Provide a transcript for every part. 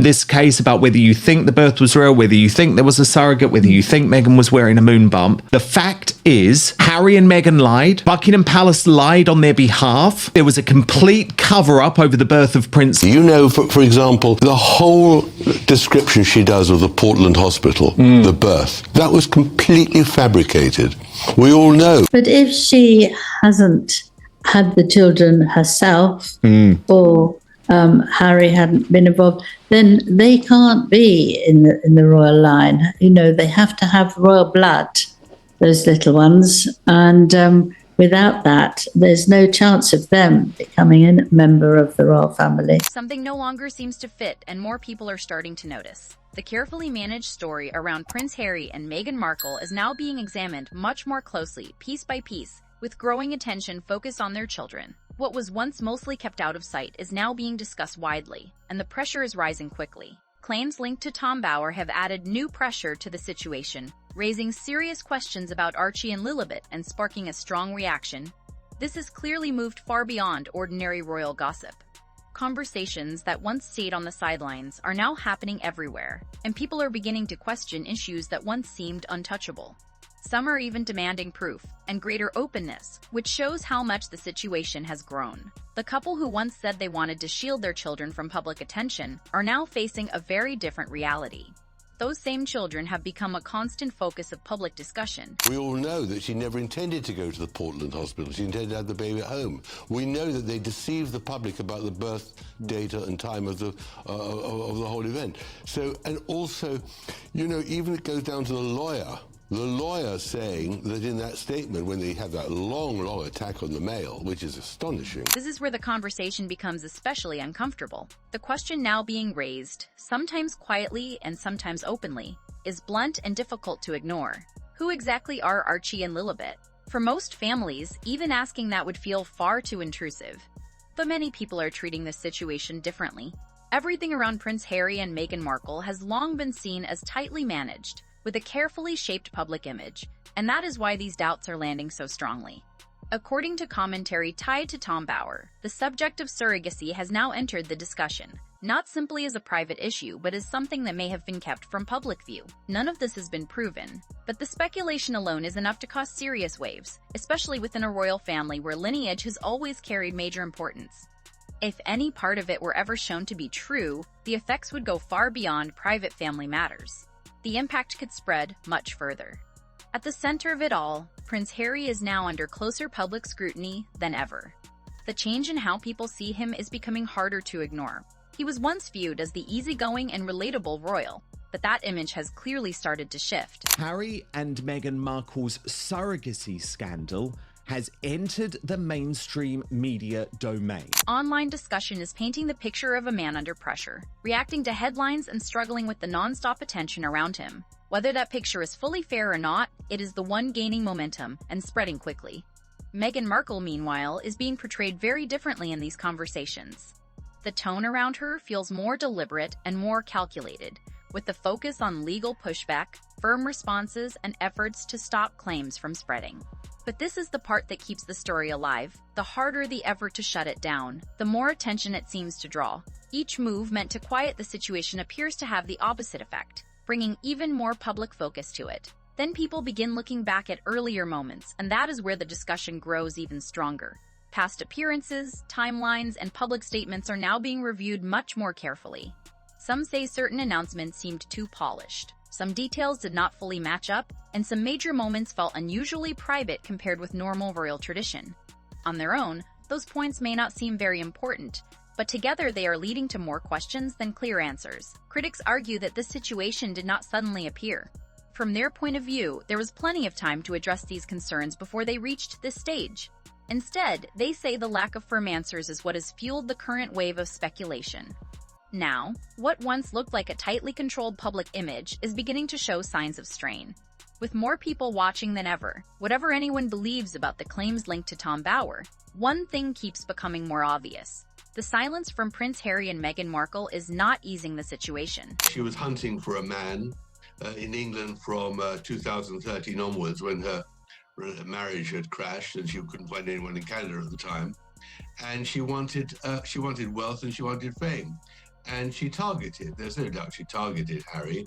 this case about whether you think the birth was real, whether you think there was a surrogate, whether you think Meghan was wearing a moon bump. The fact is, Harry and Meghan lied. Buckingham Palace lied on their behalf. There was a complete cover-up over the birth of Prince. You know, for example, the whole description she does of the Portland hospital, the birth, that was completely fabricated. We all know. But if she hasn't had the children herself, or Harry hadn't been involved, then they can't be in the royal line. You know, they have to have royal blood, those little ones, and without that, there's no chance of them becoming a member of the royal family. Something no longer seems to fit, and more people are starting to notice. The carefully managed story around Prince Harry and Meghan Markle is now being examined much more closely, piece by piece, with growing attention focused on their children. What was once mostly kept out of sight is now being discussed widely, and the pressure is rising quickly. Claims linked to Tom Bower have added new pressure to the situation, raising serious questions about Archie and Lilibet and sparking a strong reaction. This has clearly moved far beyond ordinary royal gossip. Conversations that once stayed on the sidelines are now happening everywhere, and people are beginning to question issues that once seemed untouchable. Some are even demanding proof and greater openness, which shows how much the situation has grown. The couple who once said they wanted to shield their children from public attention are now facing a very different reality. Those same children have become a constant focus of public discussion. We all know that she never intended to go to the Portland hospital. She intended to have the baby at home. We know that they deceived the public about the birth date and time of the whole event. So, and also, you know, even it goes down to the lawyer. The lawyer saying that in that statement, when they have that long attack on the mail, which is astonishing. This is where the conversation becomes especially uncomfortable. The question now being raised, sometimes quietly and sometimes openly, is blunt and difficult to ignore. Who exactly are Archie and Lilibet? For most families, even asking that would feel far too intrusive. But many people are treating this situation differently. Everything around Prince Harry and Meghan Markle has long been seen as tightly managed, with a carefully shaped public image, and that is why these doubts are landing so strongly. According to commentary tied to Tom Bower, the subject of surrogacy has now entered the discussion, not simply as a private issue, but as something that may have been kept from public view. None of this has been proven, but the speculation alone is enough to cause serious waves, especially within a royal family where lineage has always carried major importance. If any part of it were ever shown to be true, the effects would go far beyond private family matters. The impact could spread much further. At the center of it all, Prince Harry is now under closer public scrutiny than ever. The change in how people see him is becoming harder to ignore. He was once viewed as the easygoing and relatable royal, but that image has clearly started to shift. Harry and Meghan Markle's surrogacy scandal has entered the mainstream media domain. Online discussion is painting the picture of a man under pressure, reacting to headlines and struggling with the non-stop attention around him. Whether that picture is fully fair or not, it is the one gaining momentum and spreading quickly. Meghan Markle, meanwhile, is being portrayed very differently in these conversations. The tone around her feels more deliberate and more calculated, with the focus on legal pushback, firm responses, and efforts to stop claims from spreading. But this is the part that keeps the story alive. The harder the effort to shut it down, the more attention it seems to draw. Each move meant to quiet the situation appears to have the opposite effect, bringing even more public focus to it. Then people begin looking back at earlier moments, and that is where the discussion grows even stronger. Past appearances, timelines, and public statements are now being reviewed much more carefully. Some say certain announcements seemed too polished. Some details did not fully match up, and some major moments felt unusually private compared with normal royal tradition. On their own, those points may not seem very important, but together they are leading to more questions than clear answers. Critics argue that this situation did not suddenly appear. From their point of view, there was plenty of time to address these concerns before they reached this stage. Instead, they say the lack of firm answers is what has fueled the current wave of speculation. Now, what once looked like a tightly controlled public image is beginning to show signs of strain. With more people watching than ever, whatever anyone believes about the claims linked to Tom Bower, one thing keeps becoming more obvious. The silence from Prince Harry and Meghan Markle is not easing the situation. She was hunting for a man in England from 2013 onwards, when her marriage had crashed and she couldn't find anyone in Canada at the time. And she wanted wealth and she wanted fame. And there's no doubt she targeted Harry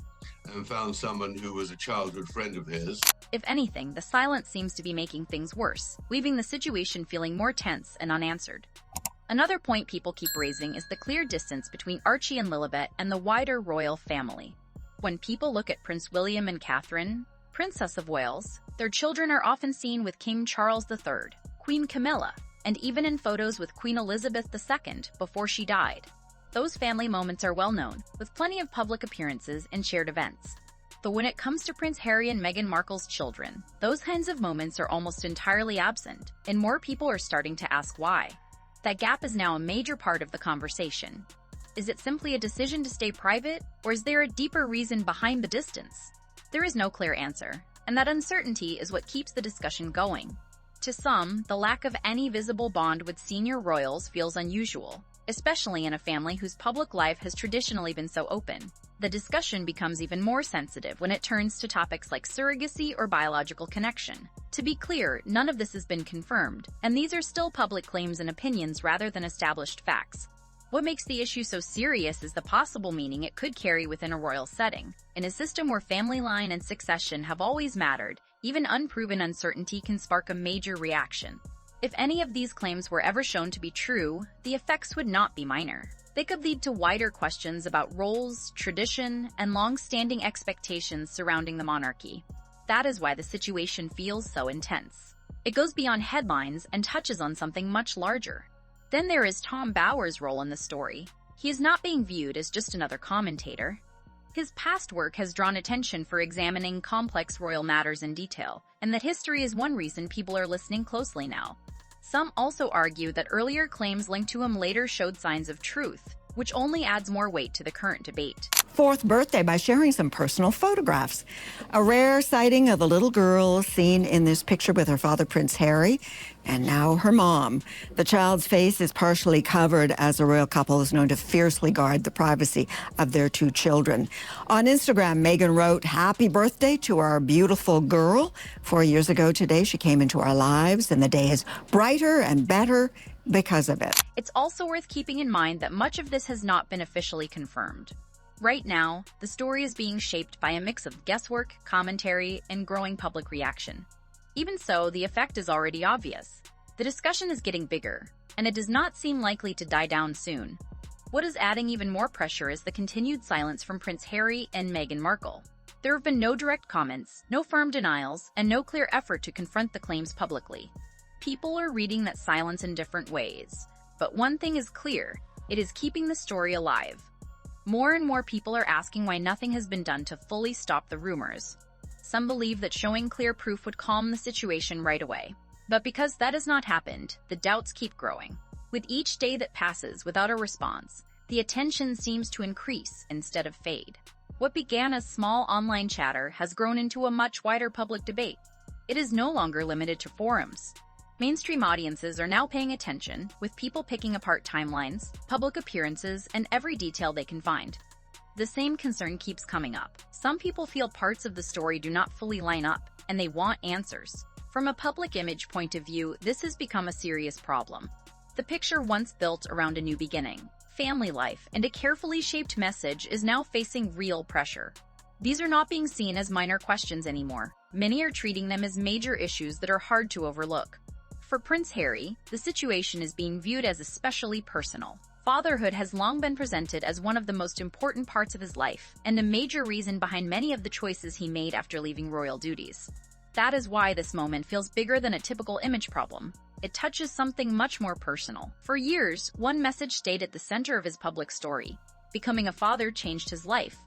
and found someone who was a childhood friend of his. If anything, the silence seems to be making things worse, leaving the situation feeling more tense and unanswered. Another point people keep raising is the clear distance between Archie and Lilibet and the wider royal family. When people look at Prince William and Catherine, Princess of Wales, their children are often seen with King Charles III, Queen Camilla, and even in photos with Queen Elizabeth II before she died. Those family moments are well known, with plenty of public appearances and shared events. But when it comes to Prince Harry and Meghan Markle's children, those kinds of moments are almost entirely absent, and more people are starting to ask why. That gap is now a major part of the conversation. Is it simply a decision to stay private, or is there a deeper reason behind the distance? There is no clear answer, and that uncertainty is what keeps the discussion going. To some, the lack of any visible bond with senior royals feels unusual, especially in a family whose public life has traditionally been so open. The discussion becomes even more sensitive when it turns to topics like surrogacy or biological connection. To be clear, none of this has been confirmed, and these are still public claims and opinions rather than established facts. What makes the issue so serious is the possible meaning it could carry within a royal setting. In a system where family line and succession have always mattered, even unproven uncertainty can spark a major reaction. If any of these claims were ever shown to be true, the effects would not be minor. They could lead to wider questions about roles, tradition, and long-standing expectations surrounding the monarchy. That is why the situation feels so intense. It goes beyond headlines and touches on something much larger. Then there is Tom Bower's role in the story. He is not being viewed as just another commentator. His past work has drawn attention for examining complex royal matters in detail, and that history is one reason people are listening closely now. Some also argue that earlier claims linked to him later showed signs of truth, which only adds more weight to the current debate. Fourth birthday by sharing some personal photographs. A rare sighting of a little girl seen in this picture with her father, Prince Harry, and now her mom. The child's face is partially covered as the royal couple is known to fiercely guard the privacy of their two children. On Instagram, Meghan wrote, "Happy birthday to our beautiful girl. 4 years ago today, she came into our lives, and the day is brighter and better because of it." It's also worth keeping in mind that much of this has not been officially confirmed. Right now, the story is being shaped by a mix of guesswork, commentary, and growing public reaction. Even so, the effect is already obvious. The discussion is getting bigger, and it does not seem likely to die down soon. What is adding even more pressure is the continued silence from Prince Harry and Meghan Markle. There have been no direct comments, no firm denials, and no clear effort to confront the claims publicly. People are reading that silence in different ways, but one thing is clear: it is keeping the story alive. More and more people are asking why nothing has been done to fully stop the rumors. Some believe that showing clear proof would calm the situation right away. But because that has not happened, the doubts keep growing. With each day that passes without a response, the attention seems to increase instead of fade. What began as small online chatter has grown into a much wider public debate. It is no longer limited to forums. Mainstream audiences are now paying attention, with people picking apart timelines, public appearances, and every detail they can find. The same concern keeps coming up. Some people feel parts of the story do not fully line up, and they want answers. From a public image point of view, this has become a serious problem. The picture once built around a new beginning, family life, and a carefully shaped message is now facing real pressure. These are not being seen as minor questions anymore. Many are treating them as major issues that are hard to overlook. For Prince Harry, the situation is being viewed as especially personal. Fatherhood has long been presented as one of the most important parts of his life, and a major reason behind many of the choices he made after leaving royal duties. That is why this moment feels bigger than a typical image problem. It touches something much more personal. For years, one message stayed at the center of his public story. Becoming a father changed his life.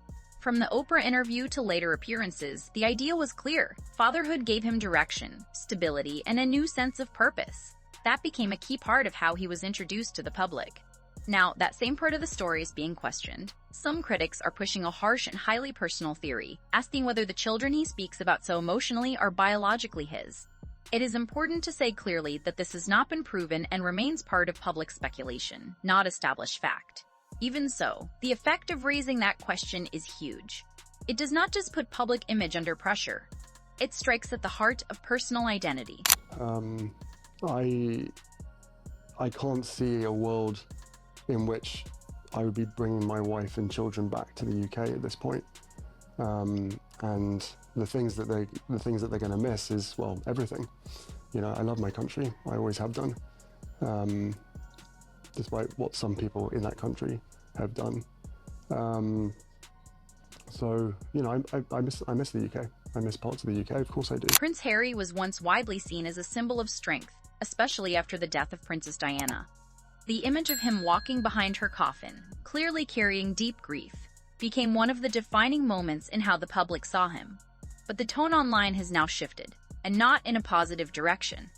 From the Oprah interview to later appearances, the idea was clear. Fatherhood gave him direction, stability, and a new sense of purpose. That became a key part of how he was introduced to the public. Now, that same part of the story is being questioned. Some critics are pushing a harsh and highly personal theory, asking whether the children he speaks about so emotionally are biologically his. It is important to say clearly that this has not been proven and remains part of public speculation, not established fact. Even so, the effect of raising that question is huge. It does not just put public image under pressure. It strikes at the heart of personal identity. I can't see a world in which I would be bringing my wife and children back to the UK at this point. And the things that they're going to miss is, well, everything. You know, I love my country. I always have done, despite what some people in that country have done. So, you know, I miss the UK. I miss parts of the UK, of course I do. Prince Harry was once widely seen as a symbol of strength, especially after the death of Princess Diana. The image of him walking behind her coffin, clearly carrying deep grief, became one of the defining moments in how the public saw him. But the tone online has now shifted, and not in a positive direction.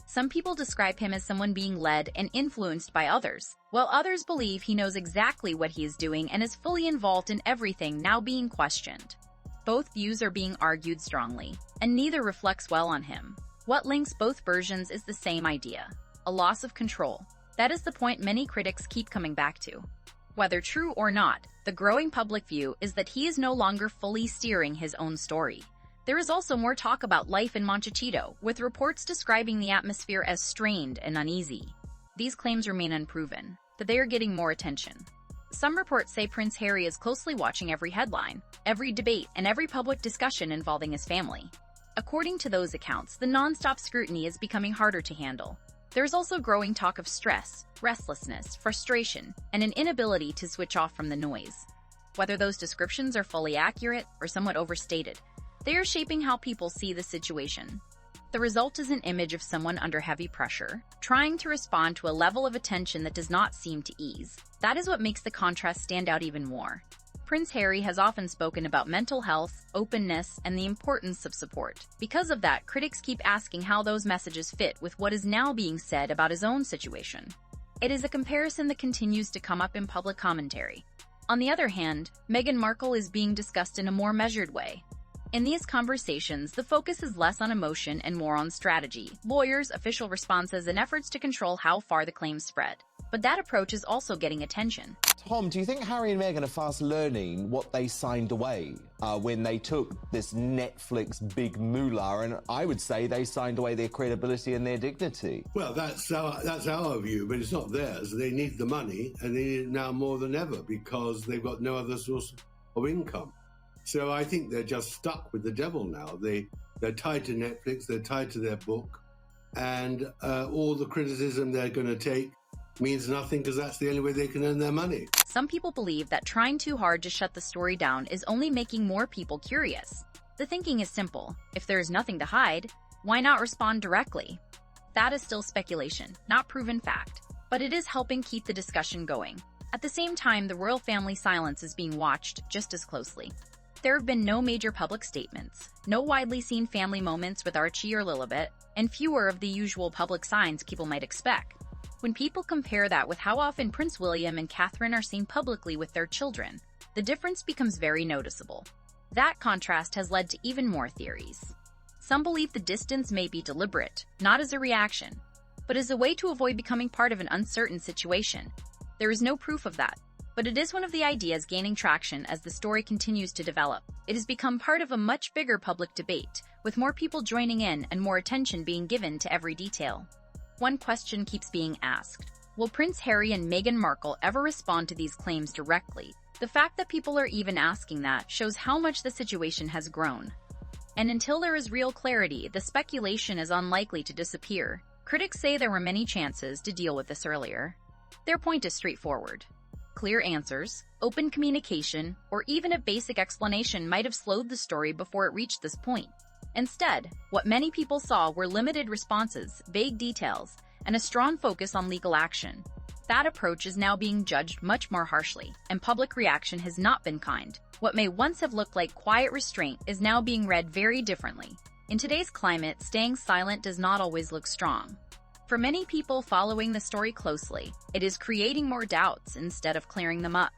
Some people describe him as someone being led and influenced by others, while others believe he knows exactly what he is doing and is fully involved in everything now being questioned. Both views are being argued strongly, and neither reflects well on him. What links both versions is the same idea: a loss of control. That is the point many critics keep coming back to. Whether true or not, the growing public view is that he is no longer fully steering his own story. There is also more talk about life in Montecito, with reports describing the atmosphere as strained and uneasy. These claims remain unproven, but they are getting more attention. Some reports say Prince Harry is closely watching every headline, every debate, and every public discussion involving his family. According to those accounts, the non-stop scrutiny is becoming harder to handle. There is also growing talk of stress, restlessness, frustration, and an inability to switch off from the noise. Whether those descriptions are fully accurate or somewhat overstated, they are shaping how people see the situation. The result is an image of someone under heavy pressure, trying to respond to a level of attention that does not seem to ease. That is what makes the contrast stand out even more. Prince Harry has often spoken about mental health, openness, and the importance of support. Because of that, critics keep asking how those messages fit with what is now being said about his own situation. It is a comparison that continues to come up in public commentary. On the other hand, Meghan Markle is being discussed in a more measured way. In these conversations, the focus is less on emotion and more on strategy, lawyers, official responses, and efforts to control how far the claims spread. But that approach is also getting attention. Tom, do you think Harry and Meghan are fast learning what they signed away when they took this Netflix big moolah? And I would say they signed away their credibility and their dignity. Well, that's our view, but it's not theirs. They need the money, and they need it now more than ever because they've got no other source of income. So I think they're just stuck with the devil now. They're tied to Netflix, they're tied to their book, and all the criticism they're going to take means nothing because that's the only way they can earn their money. Some people believe that trying too hard to shut the story down is only making more people curious. The thinking is simple. If there is nothing to hide, why not respond directly? That is still speculation, not proven fact, but it is helping keep the discussion going. At the same time, the royal family silence is being watched just as closely. There have been no major public statements, no widely seen family moments with Archie or Lilibet, and fewer of the usual public signs people might expect. When people compare that with how often Prince William and Catherine are seen publicly with their children, the difference becomes very noticeable. That contrast has led to even more theories. Some believe the distance may be deliberate, not as a reaction, but as a way to avoid becoming part of an uncertain situation. There is no proof of that, but it is one of the ideas gaining traction as the story continues to develop. It has become part of a much bigger public debate, with more people joining in and more attention being given to every detail. One question keeps being asked: will Prince Harry and Meghan Markle ever respond to these claims directly? The fact that people are even asking that shows how much the situation has grown. And until there is real clarity, the speculation is unlikely to disappear. Critics say there were many chances to deal with this earlier. Their point is straightforward. Clear answers, open communication, or even a basic explanation might have slowed the story before it reached this point. Instead, what many people saw were limited responses, vague details, and a strong focus on legal action. That approach is now being judged much more harshly, and public reaction has not been kind. What may once have looked like quiet restraint is now being read very differently. In today's climate, staying silent does not always look strong. For many people following the story closely, it is creating more doubts instead of clearing them up.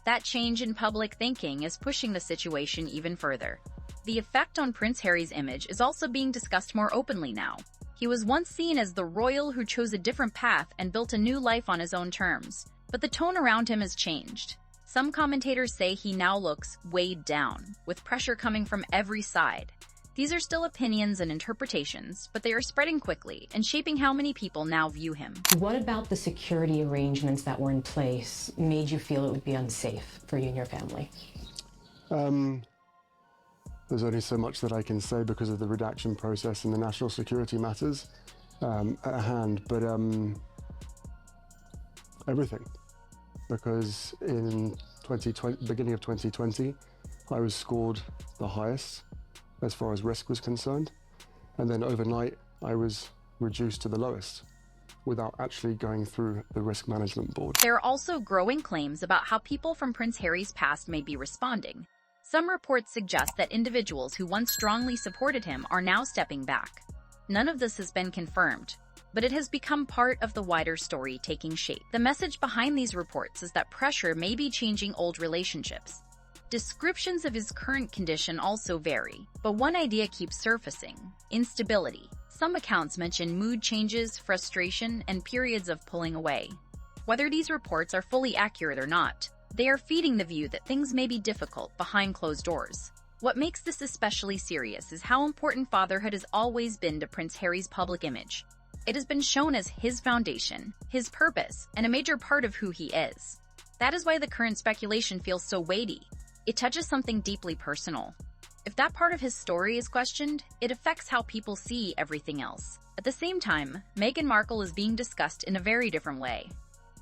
That change in public thinking is pushing the situation even further. The effect on Prince Harry's image is also being discussed more openly now. He was once seen as the royal who chose a different path and built a new life on his own terms. But the tone around him has changed. Some commentators say he now looks weighed down, with pressure coming from every side. These are still opinions and interpretations, but they are spreading quickly and shaping how many people now view him. What about the security arrangements that were in place made you feel it would be unsafe for you and your family? There's only so much that I can say because of the redaction process and the national security matters at hand, but everything. Because in beginning of 2020, I was scored the highest as far as risk was concerned, and then overnight I was reduced to the lowest without actually going through the risk management board. There are also growing claims about how people from Prince Harry's past may be responding. Some reports suggest that individuals who once strongly supported him are now stepping back. None of this has been confirmed, but it has become part of the wider story taking shape. The message behind these reports is that pressure may be changing old relationships. Descriptions of his current condition also vary, but one idea keeps surfacing: instability. Some accounts mention mood changes, frustration, and periods of pulling away. Whether these reports are fully accurate or not, they are feeding the view that things may be difficult behind closed doors. What makes this especially serious is how important fatherhood has always been to Prince Harry's public image. It has been shown as his foundation, his purpose, and a major part of who he is. That is why the current speculation feels so weighty. It touches something deeply personal. If that part of his story is questioned, it affects how people see everything else. At the same time, Meghan Markle is being discussed in a very different way.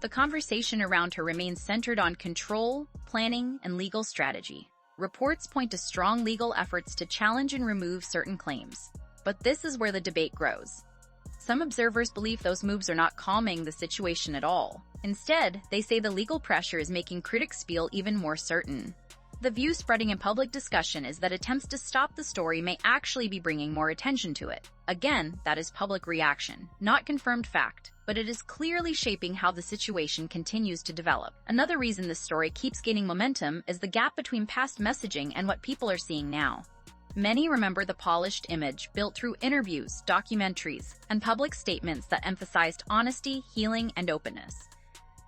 The conversation around her remains centered on control, planning, and legal strategy. Reports point to strong legal efforts to challenge and remove certain claims. But this is where the debate grows. Some observers believe those moves are not calming the situation at all. Instead, they say the legal pressure is making critics feel even more certain. The view spreading in public discussion is that attempts to stop the story may actually be bringing more attention to it. Again, that is public reaction, not confirmed fact, but it is clearly shaping how the situation continues to develop. Another reason this story keeps gaining momentum is the gap between past messaging and what people are seeing now. Many remember the polished image built through interviews, documentaries, and public statements that emphasized honesty, healing, and openness.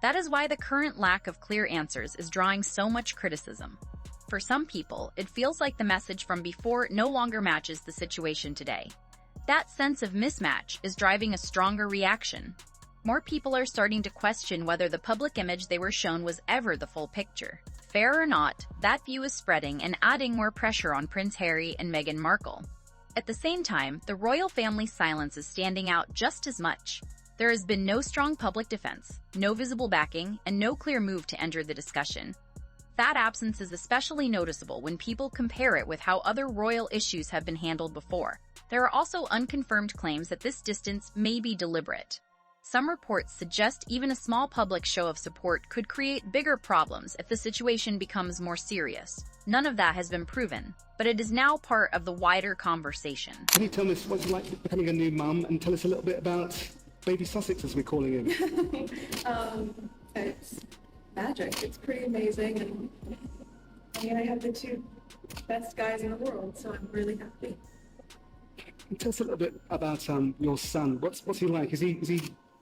That is why the current lack of clear answers is drawing so much criticism. For some people, it feels like the message from before no longer matches the situation today. That sense of mismatch is driving a stronger reaction. More people are starting to question whether the public image they were shown was ever the full picture. Fair or not, that view is spreading and adding more pressure on Prince Harry and Meghan Markle. At the same time, the royal family's silence is standing out just as much. There has been no strong public defense, no visible backing, and no clear move to enter the discussion. That absence is especially noticeable when people compare it with how other royal issues have been handled before. There are also unconfirmed claims that this distance may be deliberate. Some reports suggest even a small public show of support could create bigger problems if the situation becomes more serious. None of that has been proven, but it is now part of the wider conversation. Can you tell us what it's like becoming a new mum and tell us a little bit about baby Sussex, as we're calling him? It's magic. It's pretty amazing, and I mean, I have the two best guys in the world, so I'm really happy. Tell us a little bit about your son. What's he like? Is he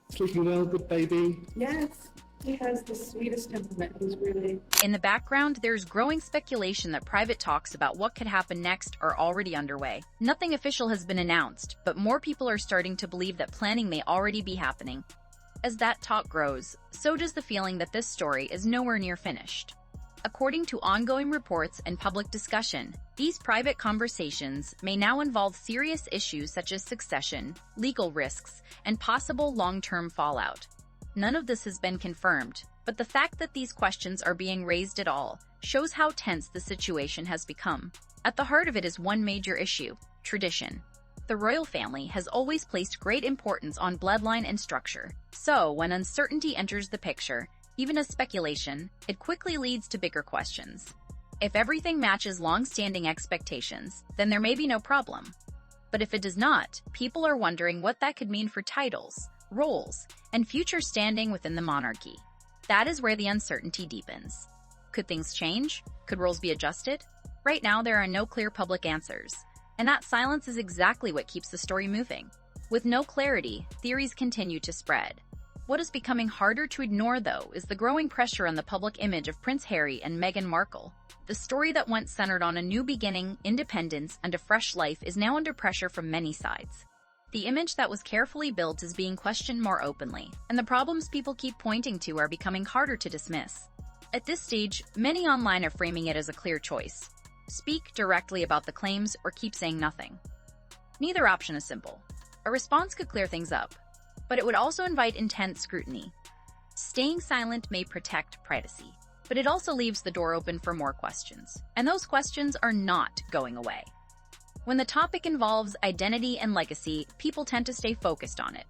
sleeping well? Good baby? Yes, he has the sweetest temperament. He's really... In the background, there's growing speculation that private talks about what could happen next are already underway. Nothing official has been announced, but more people are starting to believe that planning may already be happening. As that talk grows, so does the feeling that this story is nowhere near finished. According to ongoing reports and public discussion, these private conversations may now involve serious issues such as succession, legal risks, and possible long-term fallout. None of this has been confirmed, but the fact that these questions are being raised at all shows how tense the situation has become. At the heart of it is one major issue: tradition. The royal family has always placed great importance on bloodline and structure, so when uncertainty enters the picture, even as speculation, it quickly leads to bigger questions. If everything matches long-standing expectations, then there may be no problem. But if it does not, people are wondering what that could mean for titles, roles, and future standing within the monarchy. That is where the uncertainty deepens. Could things change? Could roles be adjusted? Right now, there are no clear public answers. And that silence is exactly what keeps the story moving. With no clarity, theories continue to spread. What is becoming harder to ignore, though, is the growing pressure on the public image of Prince Harry and Meghan Markle. The story that once centered on a new beginning, independence, and a fresh life is now under pressure from many sides. The image that was carefully built is being questioned more openly, and the problems people keep pointing to are becoming harder to dismiss. At this stage, many online are framing it as a clear choice. Speak directly about the claims or keep saying nothing. Neither option is simple. A response could clear things up, but it would also invite intense scrutiny. Staying silent may protect privacy, but it also leaves the door open for more questions, and those questions are not going away. When the topic involves identity and legacy, people tend to stay focused on it.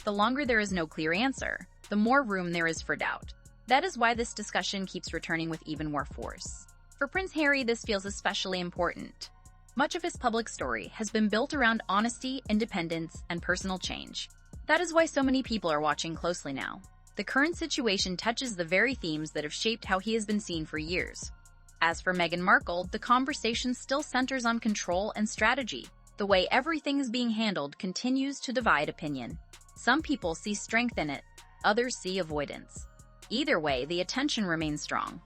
The longer there is no clear answer, the more room there is for doubt. That is why this discussion keeps returning with even more force. For Prince Harry, this feels especially important. Much of his public story has been built around honesty, independence, and personal change. That is why so many people are watching closely now. The current situation touches the very themes that have shaped how he has been seen for years. As for Meghan Markle, the conversation still centers on control and strategy. The way everything is being handled continues to divide opinion. Some people see strength in it, others see avoidance. Either way, the attention remains strong.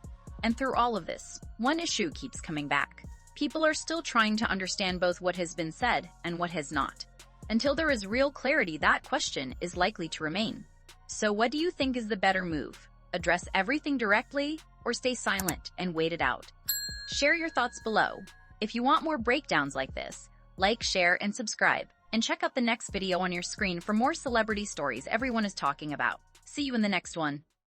And through all of this, one issue keeps coming back. People are still trying to understand both what has been said and what has not. Until there is real clarity, that question is likely to remain. So what do you think is the better move? Address everything directly or stay silent and wait it out? Share your thoughts below. If you want more breakdowns like this, like, share, and subscribe. And check out the next video on your screen for more celebrity stories everyone is talking about. See you in the next one.